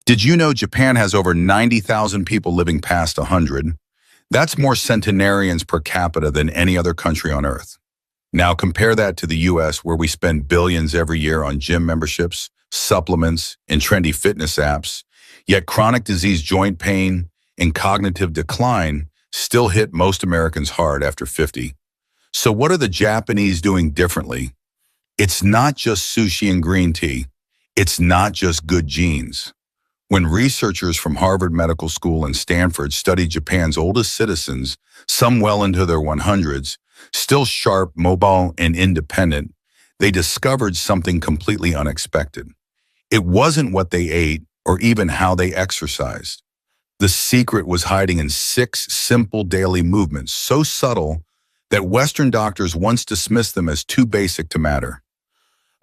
Did you know Japan has over 90,000 people living past 100? That's more centenarians per capita than any other country on Earth. Now compare that to the US, where we spend billions every year on gym memberships, supplements, and trendy fitness apps, yet chronic disease, joint pain, and cognitive decline still hit most Americans hard after 50. So what are the Japanese doing differently? It's not just sushi and green tea. It's not just good genes. When researchers from Harvard Medical School and Stanford studied Japan's oldest citizens, some well into their 100s, still sharp, mobile, and independent, they discovered something completely unexpected. It wasn't what they ate or even how they exercised. The secret was hiding in 6 simple daily movements, so subtle that Western doctors once dismissed them as too basic to matter.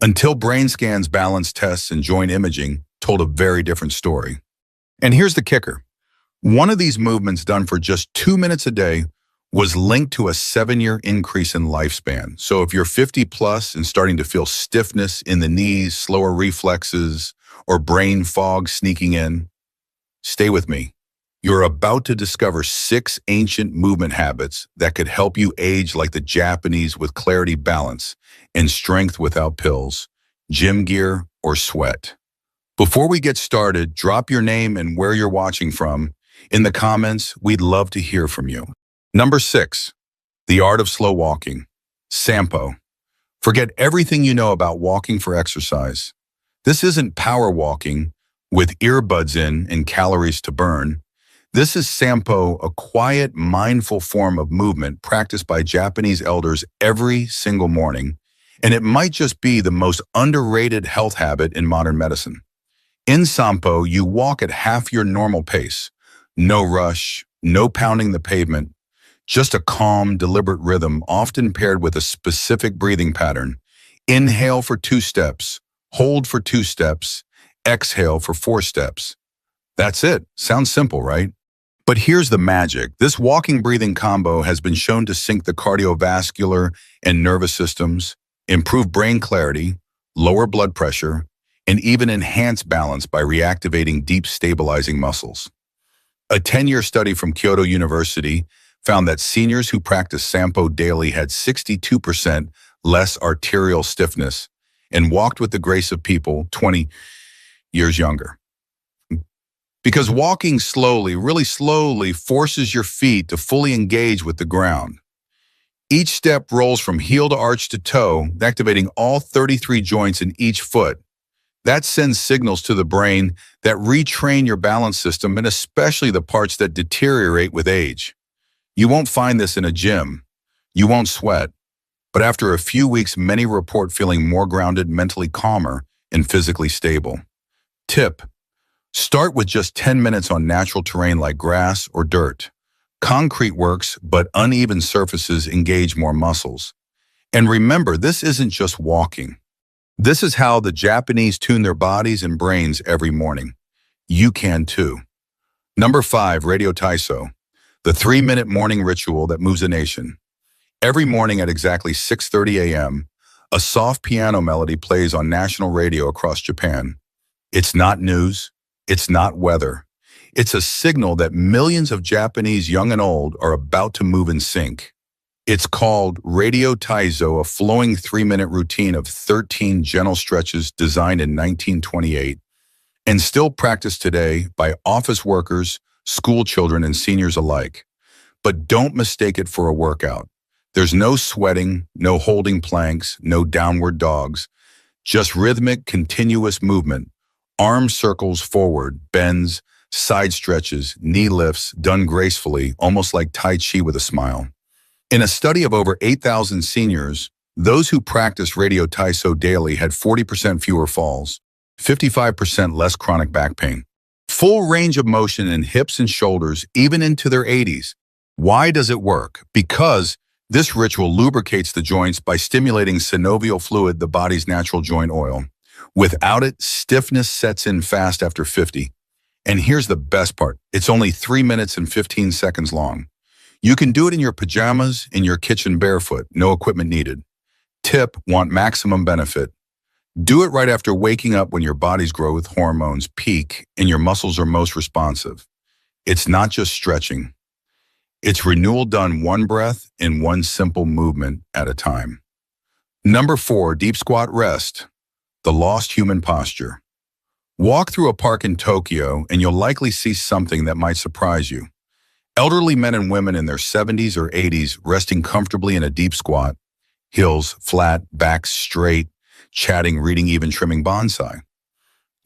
Until brain scans, balance tests, and joint imaging told a very different story. And here's the kicker. One of these movements, done for just 2 minutes a day, was linked to a 7-year increase in lifespan. So if you're 50 plus and starting to feel stiffness in the knees, slower reflexes, or brain fog sneaking in, stay with me. You're about to discover 6 ancient movement habits that could help you age like the Japanese, with clarity, balance, and strength without pills, gym gear, or sweat. Before we get started, drop your name and where you're watching from in the comments. We'd love to hear from you. Number 6, the art of slow walking. Sampo. Forget everything you know about walking for exercise. This isn't power walking with earbuds in and calories to burn. This is Sampo, a quiet, mindful form of movement practiced by Japanese elders every single morning, and it might just be the most underrated health habit in modern medicine. In Sampo, you walk at half your normal pace. No rush, no pounding the pavement, just a calm, deliberate rhythm, often paired with a specific breathing pattern. Inhale for 2 steps, hold for 2 steps, exhale for 4 steps. That's it. Sounds simple, right? But here's the magic. This walking-breathing combo has been shown to sync the cardiovascular and nervous systems, improve brain clarity, lower blood pressure, and even enhance balance by reactivating deep, stabilizing muscles. A 10-year study from Kyoto University found that seniors who practiced Sampo daily had 62% less arterial stiffness and walked with the grace of people 20 years younger. Because walking slowly, really slowly, forces your feet to fully engage with the ground. Each step rolls from heel to arch to toe, activating all 33 joints in each foot. That sends signals to the brain that retrain your balance system, and especially the parts that deteriorate with age. You won't find this in a gym. You won't sweat. But after a few weeks, many report feeling more grounded, mentally calmer, and physically stable. Tip: start with just 10 minutes on natural terrain like grass or dirt. Concrete works, but uneven surfaces engage more muscles. And remember, this isn't just walking. This is how the Japanese tune their bodies and brains every morning. You can too. Number 5, Radio Taiso, the 3-minute morning ritual that moves a nation. Every morning at exactly 6:30 a.m., a soft piano melody plays on national radio across Japan. It's not news. It's not weather. It's a signal that millions of Japanese, young and old, are about to move in sync. It's called Radio Taiso, a flowing 3-minute routine of 13 gentle stretches designed in 1928 and still practiced today by office workers, school children, and seniors alike. But don't mistake it for a workout. There's no sweating, no holding planks, no downward dogs, just rhythmic, continuous movement. Arm circles forward, bends, side stretches, knee lifts, done gracefully, almost like Tai Chi with a smile. In a study of over 8,000 seniors, those who practiced Radio Taiso daily had 40% fewer falls, 55% less chronic back pain, full range of motion in hips and shoulders, even into their 80s. Why does it work? Because this ritual lubricates the joints by stimulating synovial fluid, the body's natural joint oil. Without it, stiffness sets in fast after 50. And here's the best part. It's only 3 minutes and 15 seconds long. You can do it in your pajamas, in your kitchen barefoot, no equipment needed. Tip: want maximum benefit? Do it right after waking up when your body's growth hormones peak and your muscles are most responsive. It's not just stretching. It's renewal done one breath in one simple movement at a time. Number 4, deep squat rest, the lost human posture. Walk through a park in Tokyo and you'll likely see something that might surprise you. Elderly men and women in their 70s or 80s resting comfortably in a deep squat, heels flat, backs straight, chatting, reading, even trimming bonsai.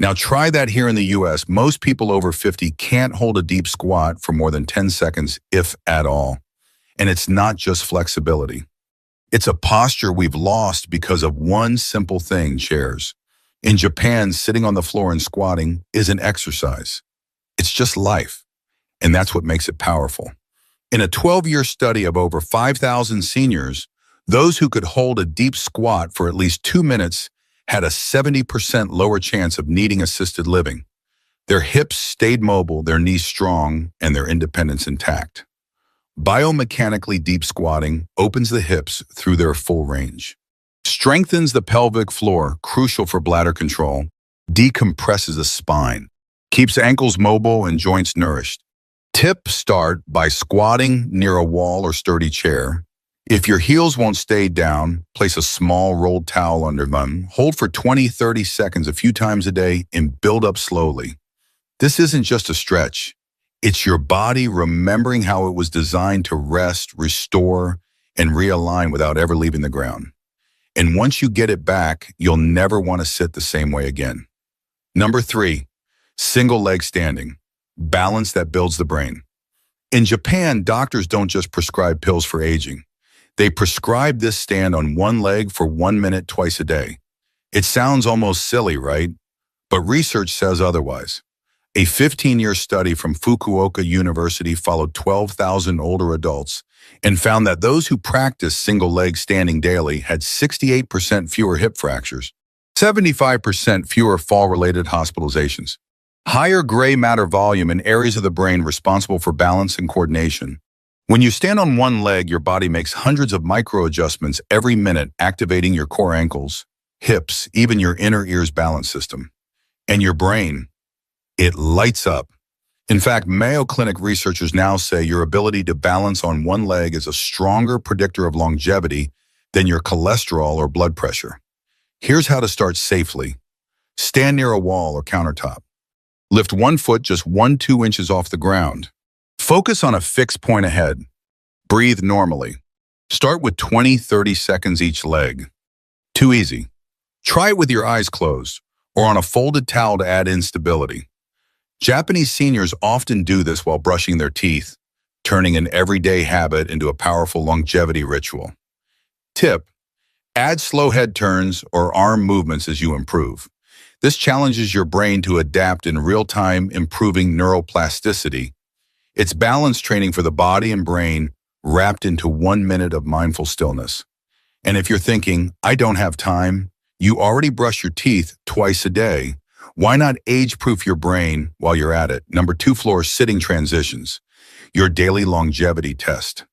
Now try that here in the US. Most people over 50 can't hold a deep squat for more than 10 seconds, if at all. And it's not just flexibility. It's a posture we've lost because of one simple thing, chairs. In Japan, sitting on the floor and squatting isn't exercise. It's just life. And that's what makes it powerful. In a 12-year study of over 5,000 seniors, those who could hold a deep squat for at least 2 minutes had a 70% lower chance of needing assisted living. Their hips stayed mobile, their knees strong, and their independence intact. Biomechanically, deep squatting opens the hips through their full range, strengthens the pelvic floor, crucial for bladder control, decompresses the spine, keeps ankles mobile and joints nourished. Tip: start by squatting near a wall or sturdy chair. If your heels won't stay down, place a small rolled towel under them. Hold for 20-30 seconds a few times a day and build up slowly. This isn't just a stretch. It's your body remembering how it was designed to rest, restore, and realign without ever leaving the ground. And once you get it back, you'll never want to sit the same way again. Number 3, single leg standing. Balance that builds the brain. In Japan, doctors don't just prescribe pills for aging. They prescribe this stand on one leg for 1 minute twice a day. It sounds almost silly, right? But research says otherwise. A 15-year study from Fukuoka University followed 12,000 older adults and found that those who practiced single leg standing daily had 68% fewer hip fractures, 75% fewer fall-related hospitalizations, higher gray matter volume in areas of the brain responsible for balance and coordination. When you stand on one leg, your body makes hundreds of micro-adjustments every minute, activating your core ankles, hips, even your inner ear's balance system. And your brain, it lights up. In fact, Mayo Clinic researchers now say your ability to balance on one leg is a stronger predictor of longevity than your cholesterol or blood pressure. Here's how to start safely. Stand near a wall or countertop. Lift one foot just 1-2 inches off the ground. Focus on a fixed point ahead. Breathe normally. Start with 20-30 seconds each leg. Too easy. Try it with your eyes closed or on a folded towel to add instability. Japanese seniors often do this while brushing their teeth, turning an everyday habit into a powerful longevity ritual. Tip: add slow head turns or arm movements as you improve. This challenges your brain to adapt in real time, improving neuroplasticity. It's balance training for the body and brain wrapped into 1 minute of mindful stillness. And if you're thinking, I don't have time, you already brush your teeth twice a day. Why not age-proof your brain while you're at it? Number 2, floor sitting transitions, your daily longevity test.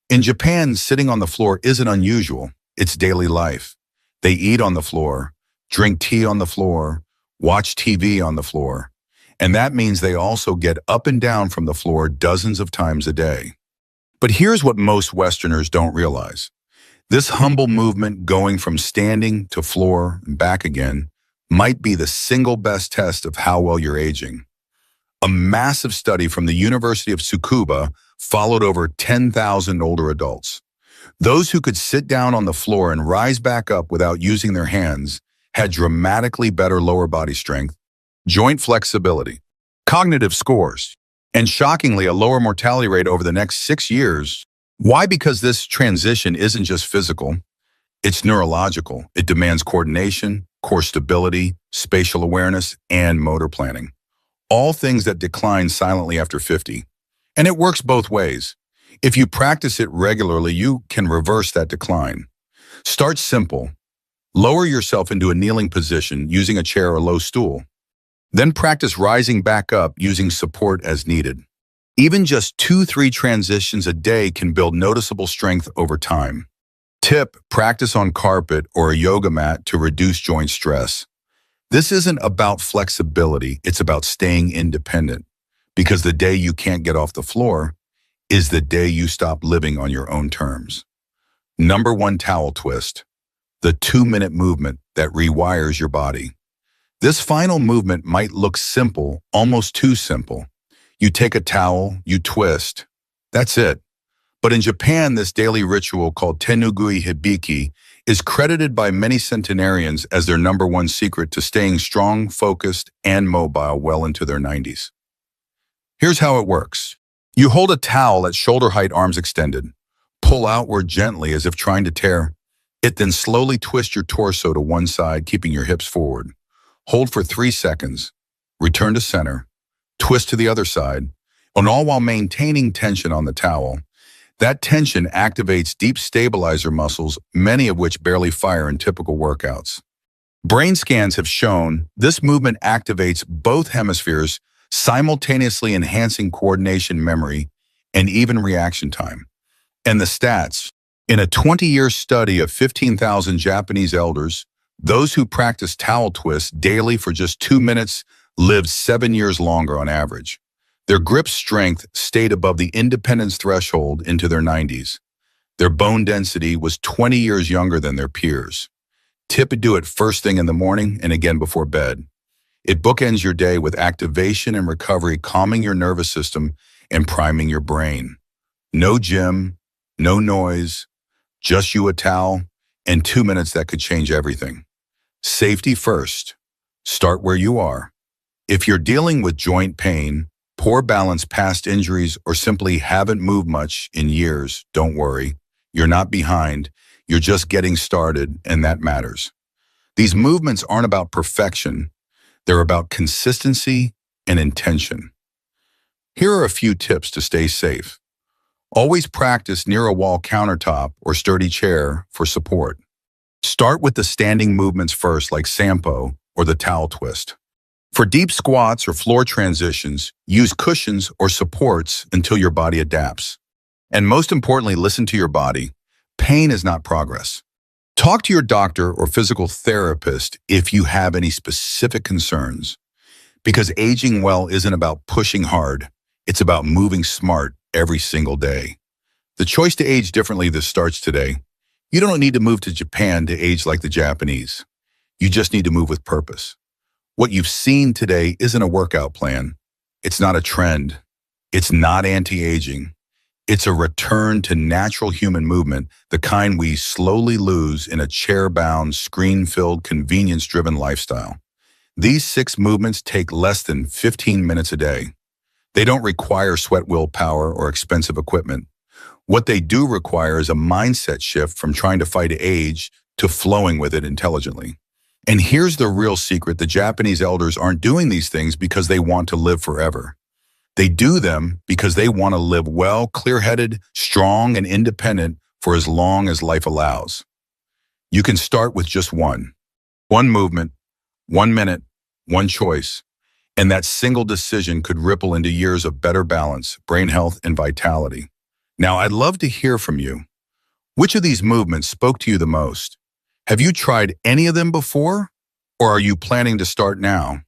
In Japan, sitting on the floor isn't unusual. It's daily life. They eat on the floor, drink tea on the floor, watch TV on the floor. And that means they also get up and down from the floor dozens of times a day. But here's what most Westerners don't realize. This humble movement going from standing to floor and back again might be the single best test of how well you're aging. A massive study from the University of Tsukuba followed over 10,000 older adults. Those who could sit down on the floor and rise back up without using their hands had dramatically better lower body strength, joint flexibility, cognitive scores, and shockingly a lower mortality rate over the next 6 years. Why? Because this transition isn't just physical, it's neurological. It demands coordination, core stability, spatial awareness, and motor planning. All things that decline silently after 50. And it works both ways. If you practice it regularly, you can reverse that decline. Start simple. Lower yourself into a kneeling position using a chair or low stool. Then practice rising back up using support as needed. Even just 2-3 transitions a day can build noticeable strength over time. Tip, practice on carpet or a yoga mat to reduce joint stress. This isn't about flexibility, it's about staying independent. Because the day you can't get off the floor is the day you stop living on your own terms. Number 1 towel twist, the 2-minute movement that rewires your body. This final movement might look simple, almost too simple. You take a towel, you twist. That's it. But in Japan, this daily ritual called tenugui hibiki is credited by many centenarians as their number 1 secret to staying strong, focused, and mobile well into their 90s. Here's how it works. You hold a towel at shoulder height, arms extended. Pull outward gently as if trying to tear. Then slowly twist your torso to one side, keeping your hips forward. Hold for 3 seconds. Return to center. Twist to the other side, and all while maintaining tension on the towel. That tension activates deep stabilizer muscles, many of which barely fire in typical workouts. Brain scans have shown this movement activates both hemispheres, simultaneously enhancing coordination, memory, and even reaction time. And the stats, in a 20-year study of 15,000 Japanese elders, those who practiced towel twists daily for just 2 minutes lived 7 years longer on average. Their grip strength stayed above the independence threshold into their 90s. Their bone density was 20 years younger than their peers. Tip, do it first thing in the morning and again before bed. It bookends your day with activation and recovery, calming your nervous system and priming your brain. No gym, no noise, just you, a towel, and 2 minutes that could change everything. Safety first. Start where you are. If you're dealing with joint pain, poor balance, past injuries, or simply haven't moved much in years, don't worry. You're not behind. You're just getting started, and that matters. These movements aren't about perfection. They're about consistency and intention. Here are a few tips to stay safe. Always practice near a wall, countertop, or sturdy chair for support. Start with the standing movements first, like sampo or the towel twist. For deep squats or floor transitions, use cushions or supports until your body adapts. And most importantly, listen to your body. Pain is not progress. Talk to your doctor or physical therapist if you have any specific concerns. Because aging well isn't about pushing hard. It's about moving smart every single day. The choice to age differently this starts today. You don't need to move to Japan to age like the Japanese. You just need to move with purpose. What you've seen today isn't a workout plan. It's not a trend. It's not anti-aging. It's a return to natural human movement, the kind we slowly lose in a chair-bound, screen-filled, convenience-driven lifestyle. These 6 movements take less than 15 minutes a day. They don't require sweat willpower or expensive equipment. What they do require is a mindset shift from trying to fight age to flowing with it intelligently. And here's the real secret. The Japanese elders aren't doing these things because they want to live forever. They do them because they want to live well, clear-headed, strong, and independent for as long as life allows. You can start with just one movement, 1 minute, one choice, and that single decision could ripple into years of better balance, brain health, and vitality. Now, I'd love to hear from you. Which of these movements spoke to you the most? Have you tried any of them before, or are you planning to start now?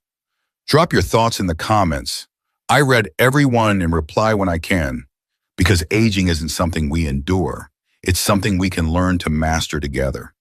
Drop your thoughts in the comments. I read every one and reply when I can, because aging isn't something we endure. It's something we can learn to master together.